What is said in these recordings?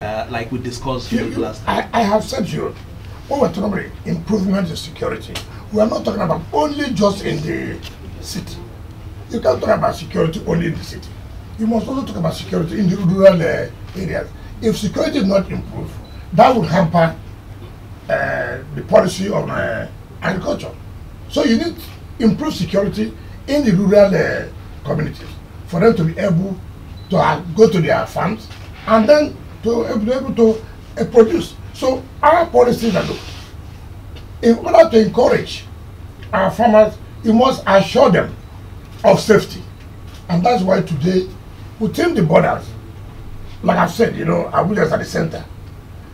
like we discussed last time. I have said to you, when we're talking about improvement in security, we are not talking about only just in the city. You can't talk about security only in the city. You must also talk about security in the rural areas. If security is not improved, that would hamper the policy of agriculture. So you need to improve security in the rural communities for them to be able to go to their farms and then to be able to produce. So our policies are good. In order to encourage our farmers, you must assure them of safety. And that's why today, within the borders, like I've said, Abuja is at the center.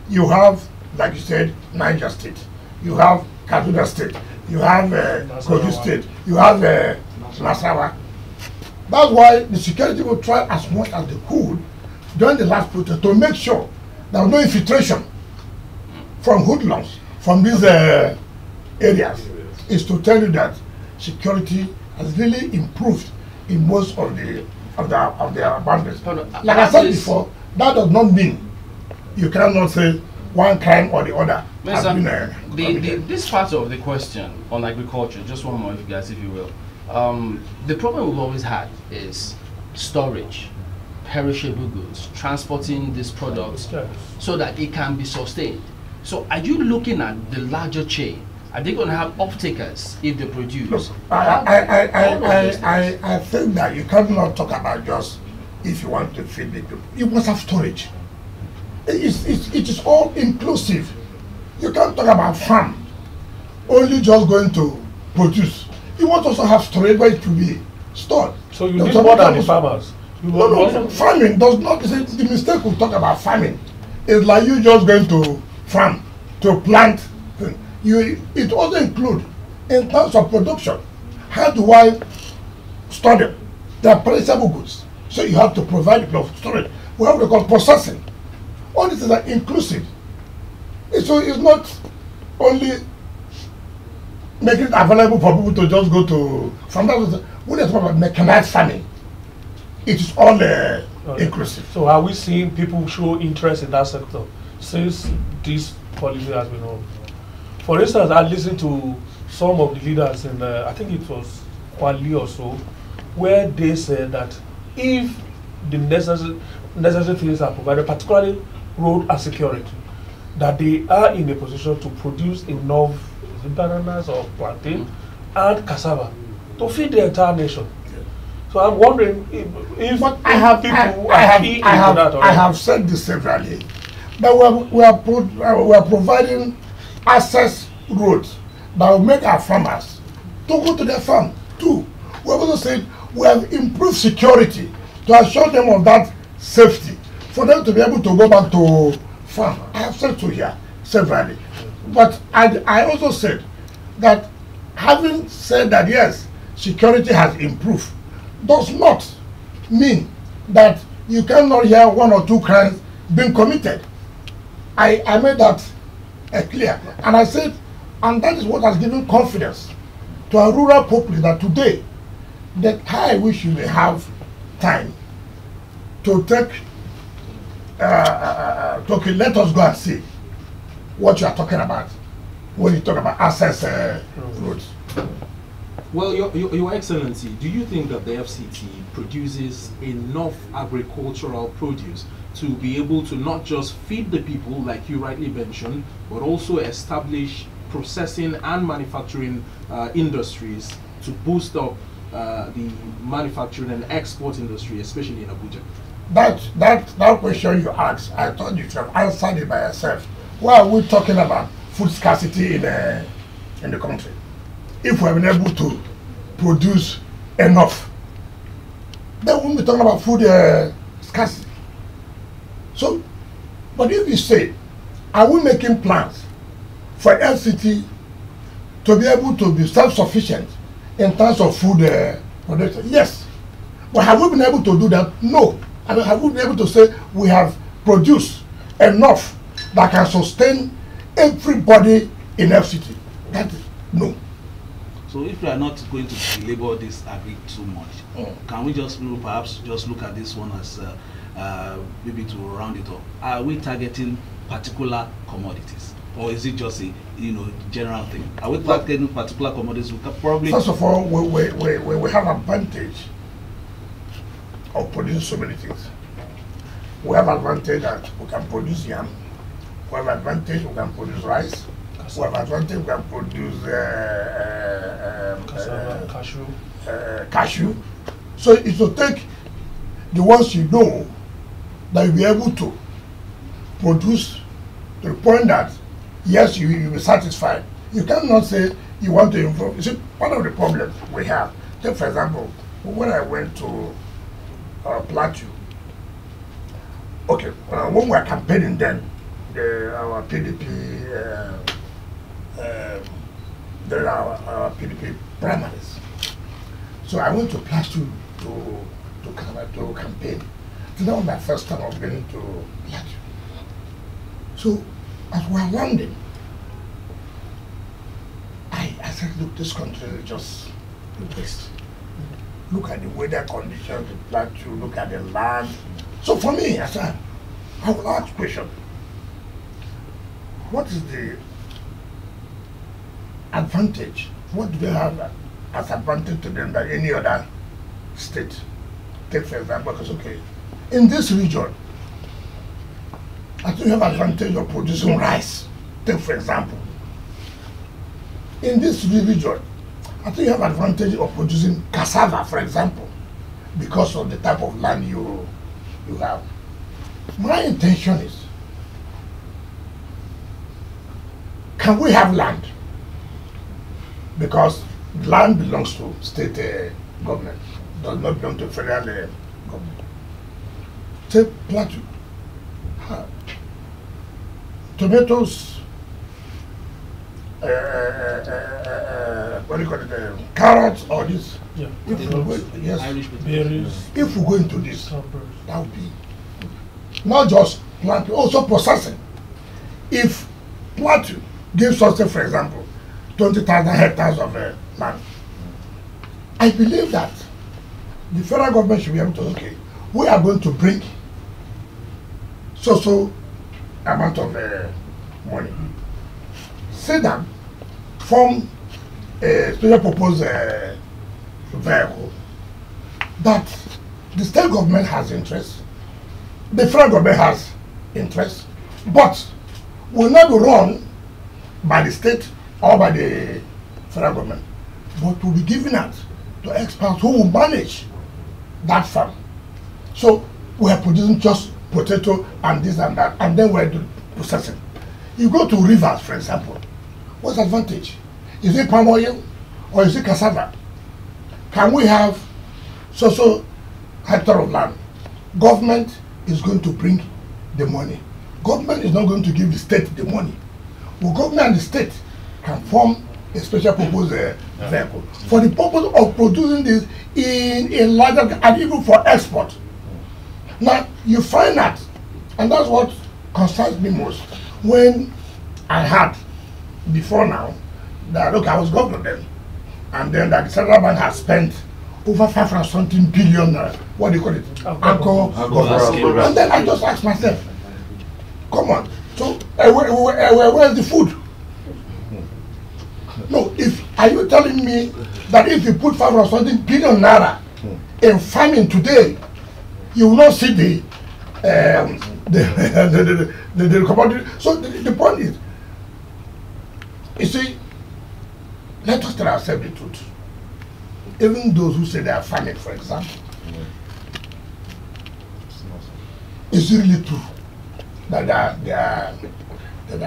You have, like you said, Niger State. You have Kaduna State. You have Kogi State. You have Nasarawa. That's why the security will try as much as they could during the last protest to make sure there was no infiltration from hoodlums from these areas. Is to tell you that security has really improved in most of the boundaries. Like I said before, that does not mean you cannot say one crime or the other has been this part of the question on agriculture, just one more, guys, if you will. The problem we've always had is storage, perishable goods, transporting these products so that it can be sustained. So are you looking at the larger chain? Are they going to have off-takers if they produce? Look, I think that you cannot talk about just if you want to feed the people. You must have storage. It is all inclusive. You can't talk about farm only just going to produce. You must also have storage where it will be stored. So you need more than the farmers. No, farming does not. The mistake we talk about farming is like you just going to farm to plant. It also includes in terms of production. How do I store them? They are perishable goods, so you have to provide enough storage. We have to call processing. All this is inclusive. So it's not only making it available for people to just go to farm. When they talk about mechanized farming, it is all inclusive. So are we seeing people show interest in that sector since this policy has been on? For instance, I listened to some of the leaders in I think it was Kwali or so, where they said that if the necessary things are provided, particularly road and security, that they are in a position to produce enough bananas or plantain and cassava to feed the entire nation. So I'm wondering if I have said this severally, that we are providing access roads that will make our farmers to go to their farm too. We have also said we have improved security to assure them of that safety for them to be able to go back to farm. I have said so here severally. But I also said that having said that yes, security has improved does not mean that you cannot hear one or two crimes being committed. I made that clear. And I said, and that is what has given confidence to our rural populace that today, that I wish you may have time to take, okay, let us go and see what you are talking about when you talk about access roads. Well, Your Excellency, do you think that the FCT produces enough agricultural produce to be able to not just feed the people, like you rightly mentioned, but also establish processing and manufacturing industries to boost up the manufacturing and export industry, especially in Abuja? That question you asked, I thought you should have answered it by yourself. Why are we talking about food scarcity in the country? If we have been able to produce enough, then we won't be talking about food scarcity. So, but if you say, are we making plans for FCT to be able to be self-sufficient in terms of food production? Yes. But have we been able to do that? No. I mean, have we been able to say we have produced enough that can sustain everybody in FCT? That is no. So if we are not going to belabor this agri too much, can we just perhaps just look at this one as maybe to round it up, are we targeting particular commodities, or is it just a general thing? Are we targeting particular commodities? We can probably, first of all, we have advantage of producing so many things. We have advantage that we can produce yam. We have advantage we can produce rice. We have advantage we can produce cashew. Cashew. So it will take the ones you know that you'll be able to produce to the point that yes, you'll be satisfied. You cannot say you want to improve. You see, one of the problems we have, take for example, when I went to Plateau, okay, when we were campaigning then, our PDP, there are our PDP primaries. So I went to Plateau to campaign. So that was my first time of going to Plateau. So as we are landing, I said, look, this country is just the best. Look at the weather conditions, the Plateau, look at the land. So for me, I said, I will ask a question. What is the advantage? What do they have as advantage to them than any other state? Take for example, because okay, in this region, I think you have advantage of producing rice. Take for example. In this region, I think you have advantage of producing cassava, for example, because of the type of land you have. My intention is, can we have land? Because land belongs to state government, does not belong to federal government. Take Plateau. Tomatoes, what do you call it, carrots, or this. Yeah. If we go, yes, Berries. if we go into this, Strawberries. that would be not just planting, also processing. If Plateau gives us, for example, 20,000 hectares of land, I believe that the federal government should be able to, okay, we are going to bring so amount of money. Sit down, form a special purpose vehicle that the state government has interest, the federal government has interest, but will not be run by the state or by the federal government, but will be given out to experts who will manage that farm. So we are producing just potato and this and that, and then we're doing processing. You go to rivers, for example, what's the advantage? Is it palm oil or is it cassava? Can we have so hectare of land? Government is going to bring the money. Government is not going to give the state the money. Well, government and the state can form a special purpose vehicle for the purpose of producing this in a larger, and even for export. Now, you find that, and that's what concerns me most, when I had, before now, that, look, I was governor then, and then that the central bank has spent over 500 something billion, what do you call it? Anchor. And then I just asked myself, come on, so where's the food? No, are you telling me that if you put 500 something billion naira in farming today, you will not see the commodity? So the point is, you see, let us tell ourselves the truth. Even those who say they are farming, for example, is it really true that they are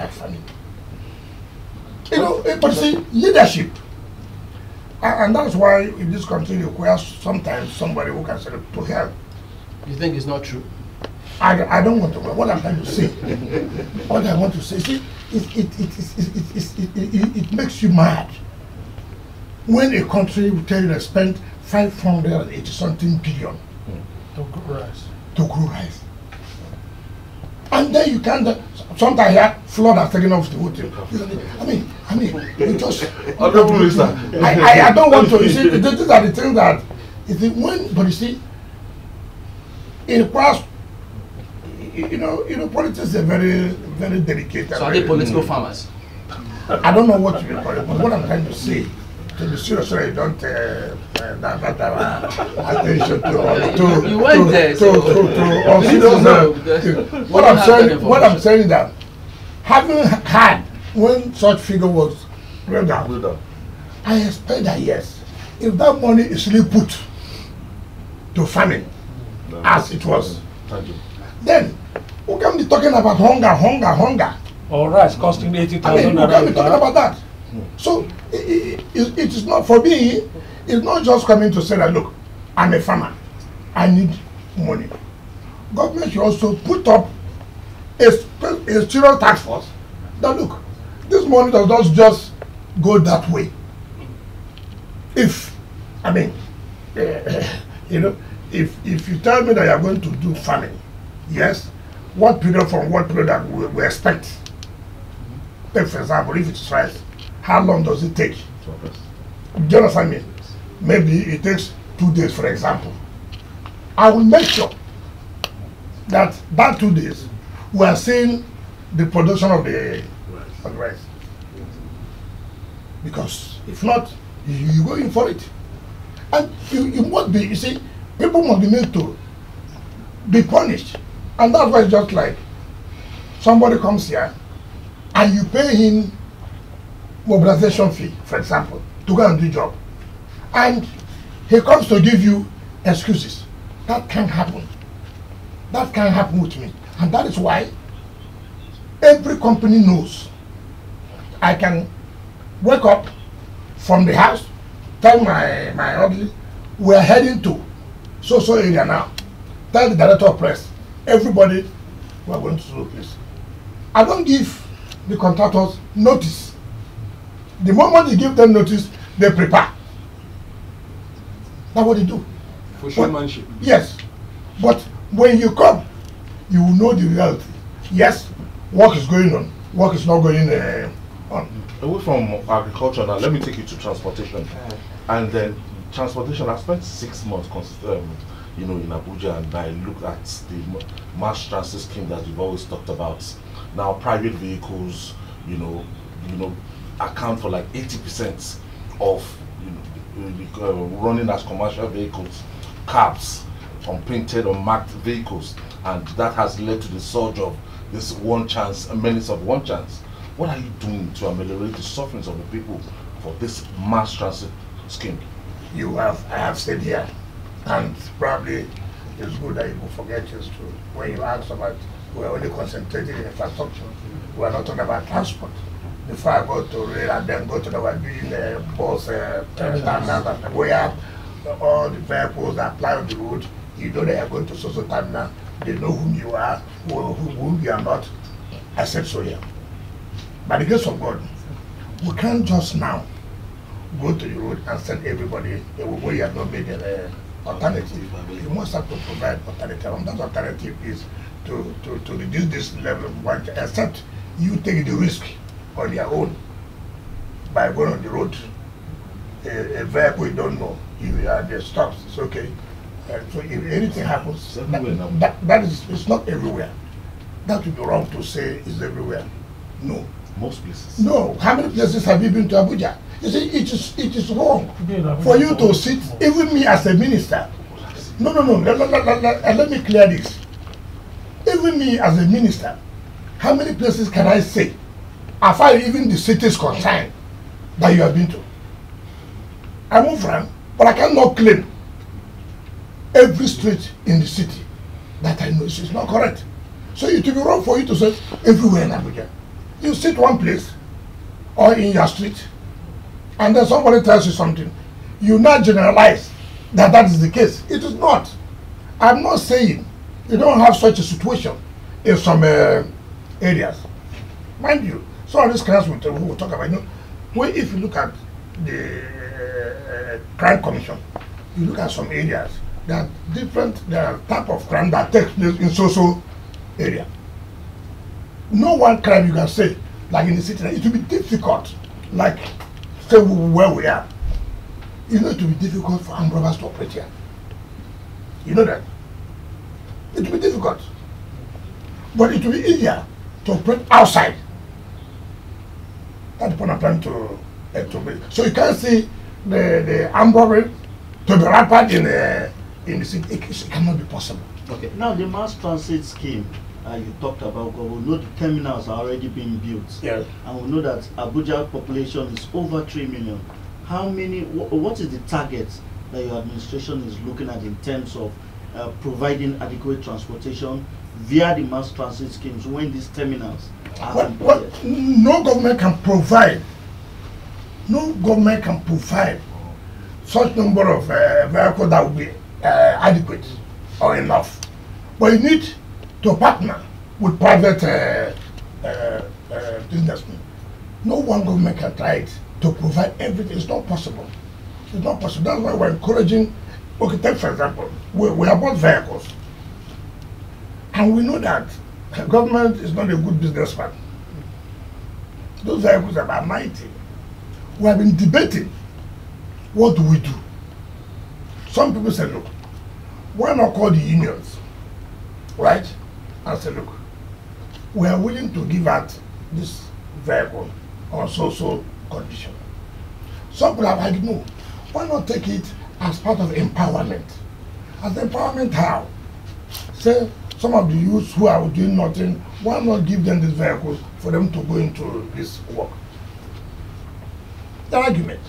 farming? You know, but see, leadership, and that's why in this country requires sometimes somebody who can say to help. You think it's not true? I don't want to. What I'm trying to say, what I want to say, see, it makes you mad when a country will tell you they spent 580 something billion To grow rice. to grow rice, and then you can't. Sometimes here, flood has taken off the whole thing. I mean, you just. Honorable Minister. I don't want to. You see, these are the things that, but you see, it requires politics is a very, very delicate. So are they political farmers? I don't know what you call it, but what I'm trying to say, to be serious, so you don't attention to You went there, what I'm saying that having had when such figure was read out, I expect that yes, if that money is really put to farming as it was, then we can be talking about hunger. Or rice costing 80,000 we can be talking about that. So it is not, for me, it's not just coming to say that, look, I'm a farmer, I need money. Government should also put up a serious task force that, look, this money does not just go that way. If, if you tell me that you are going to do farming, yes, what period from what period that we expect? Take for example, if it's rice, how long does it take? Do you understand me? Maybe it takes 2 days, for example. I will make sure that 2 days we are seeing the production of the rice. Because if not, you go in for it. And you must be, you see, people must be made to be punished. And that's why it's just like somebody comes here and you pay him mobilization fee, for example, to go and do job. And he comes to give you excuses. That can't happen. That can't happen with me. And that is why every company knows I can wake up from the house, tell my orderly, we are heading to so area now. Tell the director of press, everybody, we are going to so place. I don't give the contractors notice. The moment you give them notice, they prepare. That's what they do. For showmanship. Yes. But when you come, you will know the reality. Yes, work is going on. Work is not going on. Away from agriculture now, let me take you to transportation. And then transportation, I spent 6 months in Abuja, and I looked at the mass transit scheme that you've always talked about. Now private vehicles, account for like 80% of running as commercial vehicles, cabs, unpainted, unmarked vehicles, and that has led to the surge of this one chance, menace of one chance. What are you doing to ameliorate the sufferings of the people for this mass transit scheme? I have said here, and probably it's good that you will forget just to, when you ask about, we're only concentrating in infrastructure. We're not talking about transport. Before I go to rail and then go to the bus terminal, where all the vehicles that apply on the road, you know they are going to social terminal, they know whom you are, whom you are not. I said so here. By the grace of God, we can't just now go to the road and send everybody where you have not made an alternative. You must have to provide alternative, and that alternative is to reduce this level of work, except you take the risk on your own by going on the road. A vehicle you don't know, you are there stops, it's okay. So if anything happens, that is, it's not everywhere. That would be wrong to say it's everywhere. No. Most places. No. How many places have you been to Abuja? You see, it is wrong for you to sit, even me as a minister. No. Let me clear this. Even me as a minister, how many places can I say, as far as even the city is concerned, that you have been to? I move around, but I cannot claim every street in the city that I know. It's not correct. So it will be wrong for you to say everywhere in Abuja. You sit one place or in your street, and then somebody tells you something. You now generalize that is the case. It is not. I'm not saying you don't have such a situation in some areas. Mind you, some of these crimes we'll talk about. If you look at the crime commission, you look at some areas, there are type of crime that takes place in social area. No one crime you can say, like in the city, it will be difficult, like say where we are. It will be difficult for armed robbers to operate here. You know that? It will be difficult. But it will be easier to operate outside. That's the point I'm trying to make. So you can see the armed robbery to be rampant in the city. It cannot be possible. Okay. Now the mass transit scheme you talked about, we know the terminals are already being built. Yes. And we know that Abuja population is over 3 million. How many, what is the target that your administration is looking at in terms of providing adequate transportation via the mass transit schemes when these terminals are completed? No government can provide such number of vehicles that will be adequate or enough. But you need to partner with private businessmen. No one government can try it to provide everything. It's not possible. It's not possible. That's why we're encouraging. Okay, take for example, we have bought vehicles, and we know that government is not a good businessman. Those vehicles are about 90. We have been debating, what do we do? Some people say, look, why not call the unions, right? And say, look, we are willing to give out this vehicle on so condition. Some people have argued, no, why not take it as part of empowerment? As empowerment how? Say, some of the youths who are doing nothing, why not give them these vehicles for them to go into this work? The argument.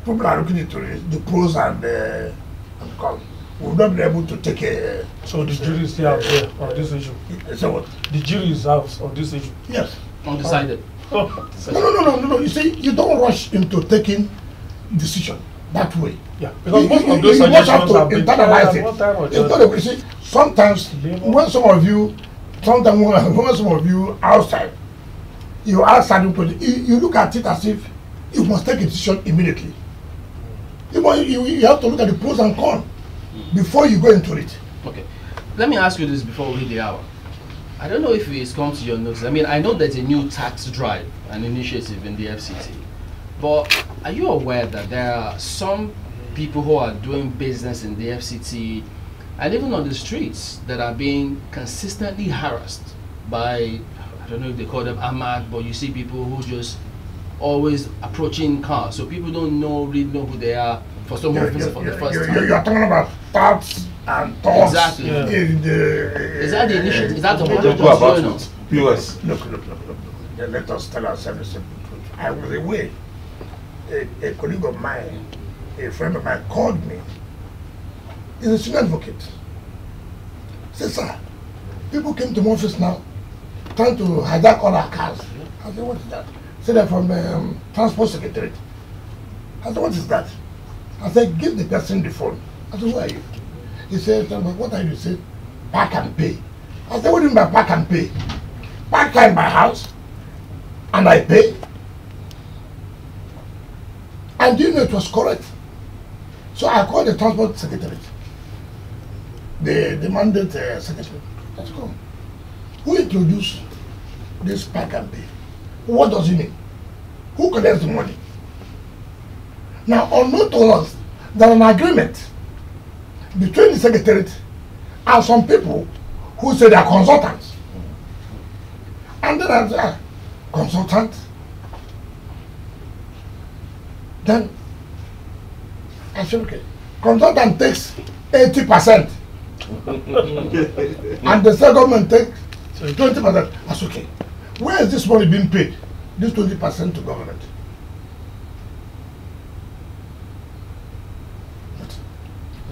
People are looking into it, the pros and the cons. We've not been able to take a... So the jury is still out there on this issue? So what? The jury is out on this issue? Yes. Undecided. No. You see, you don't rush into taking decision that way. Yeah, because most of those suggestions have been tried at one time or the other. You see, sometimes when some of you outside, you ask certain you look at it as if you must take a decision immediately. You have to look at the pros and cons before you go into it. Okay. Let me ask you this before we hit the hour. I don't know if it's come to your notice. I mean, I know there's a new tax drive, an initiative in the FCT. But are you aware that there are some people who are doing business in the FCT and even on the streets that are being consistently harassed by, I don't know if they call them Ahmad, but you see people who just always approaching cars. So people don't really know who they are for some reason for the first time. You're talking about tax and tolls. Exactly. Yeah. Is that the initiative? Is that the one Don't go about it. POS. Look. Let us tell ourselves the simple truth. I was away. A colleague of mine, a friend of mine, called me. He's a senior advocate. Said, sir, people came to my office now, trying to hijack all our cars. I said, what is that? Said they're from Transport Secretariat. I said, what is that? I said, give the person the phone. I said, who are you? He said, what are you? He said, park and pay. I said, what do you mean by park and pay? Park car in my house, and I pay. And do you know it was correct? So I called the Transport Secretariat. The mandate secretary. Let's go. Who introduced this park and pay? What does it mean? Who collects the money? Now, unknown to us, there's an agreement between the secretariat and some people who say they are consultants. And then I say, consultant? Then I said, okay, consultant takes 80%. And the state government takes 20%. That's okay. Where is this money being paid? This 20% to government.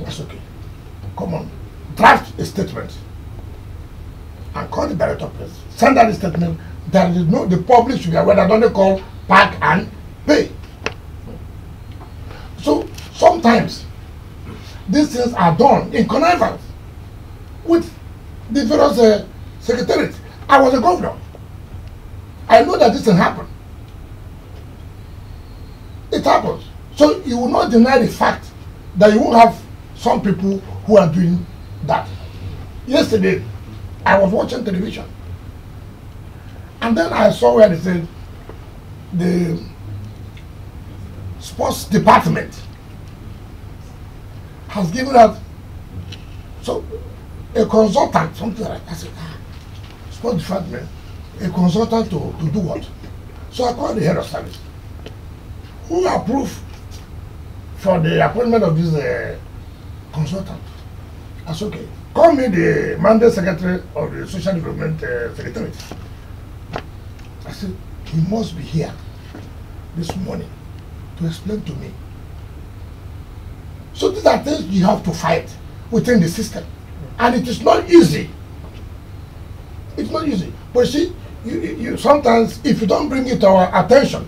That's okay. Come on. Draft a statement. And call the director of press. Send out a statement. There is no, the public should be aware that only call park and pay. So sometimes these things are done in connivance with the various secretariats. I was a governor. I know that this can happen. It happens. So you will not deny the fact that you will have some people who are doing that. Yesterday, I was watching television. And then I saw where they said the sports department has given out so a consultant, something like that. I said, transport department a consultant to do what? So I called the head of service, who approved for the appointment of this consultant. I said, okay, call me the Monday secretary of the social development secretariat. I said, he must be here this morning to explain to me. So these are things you have to fight within the system. And it is not easy. It's not easy. But see, you sometimes, if you don't bring it to our attention,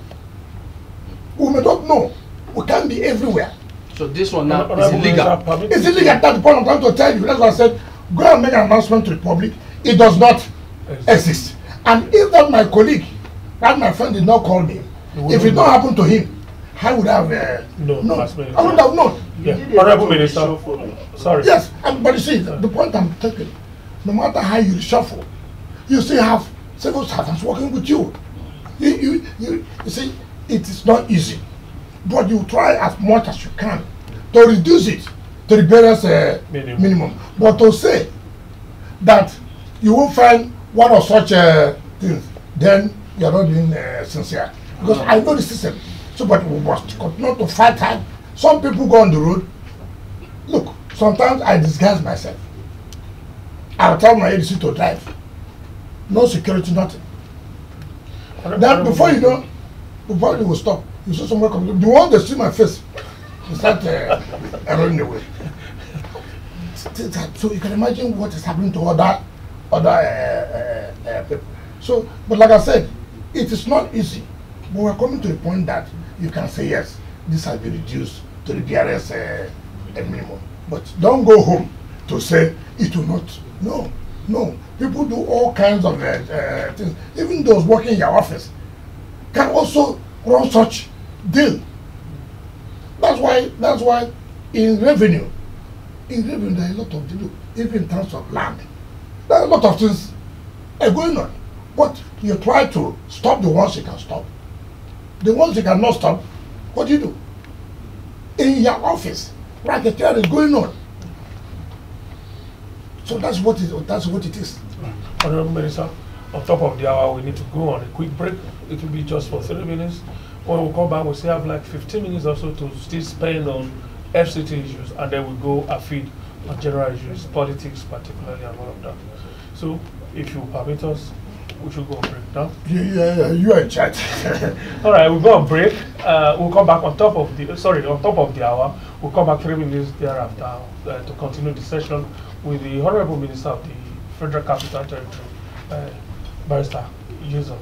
we may not know. We can't be everywhere. So this one now is illegal. It's illegal. That's the point I'm trying to tell you. That's why I said, go and make an announcement to the public. It does not exist. And if that my colleague, that my friend did not call me, if it not happened to him, I would have known. I would have known. Yeah. Honorable Minister. Sorry. Yes, but you see, the point I'm taking, no matter how you reshuffle, you still have civil servants working with you. You see, it is not easy, but you try as much as you can to reduce it to the barest minimum. But to say that you will find one of such things, then you are not being sincere. Because I know the system. So, but we must continue to fight hard. Some people go on the road. Look, sometimes I disguise myself. I'll tell my ADC to drive. No security, nothing. Then before you know, before you will stop, you see someone coming. The one that see my face, you start running away. So you can imagine what is happening to other people. So, but like I said, it is not easy. But we're coming to the point that you can say, yes, this has been reduced to the BRS minimum. But don't go home to say it will not. No, no. People do all kinds of things. Even those working in your office can also run such deal. That's why in revenue there are a lot of deal, even in terms of land. There are a lot of things going on. But you try to stop the ones you can stop. The ones you cannot stop, what do you do? In your office, racketeering is going on. So that's what it is. Honorable Minister, on top of the hour, we need to go on a quick break. It will be just for 3 minutes. When we come back, we'll still have like 15 minutes or so to still spend on FCT issues, and then we'll go afield on general issues, politics particularly, and all of that. So, if you permit us, we should go on break now. Yeah, you are in charge. All right, we'll go on break. We'll come back on top of the hour. We'll come back 3 minutes thereafter to continue the session with the Honorable Minister of the Federal Capital Territory, Barrister Yusuf.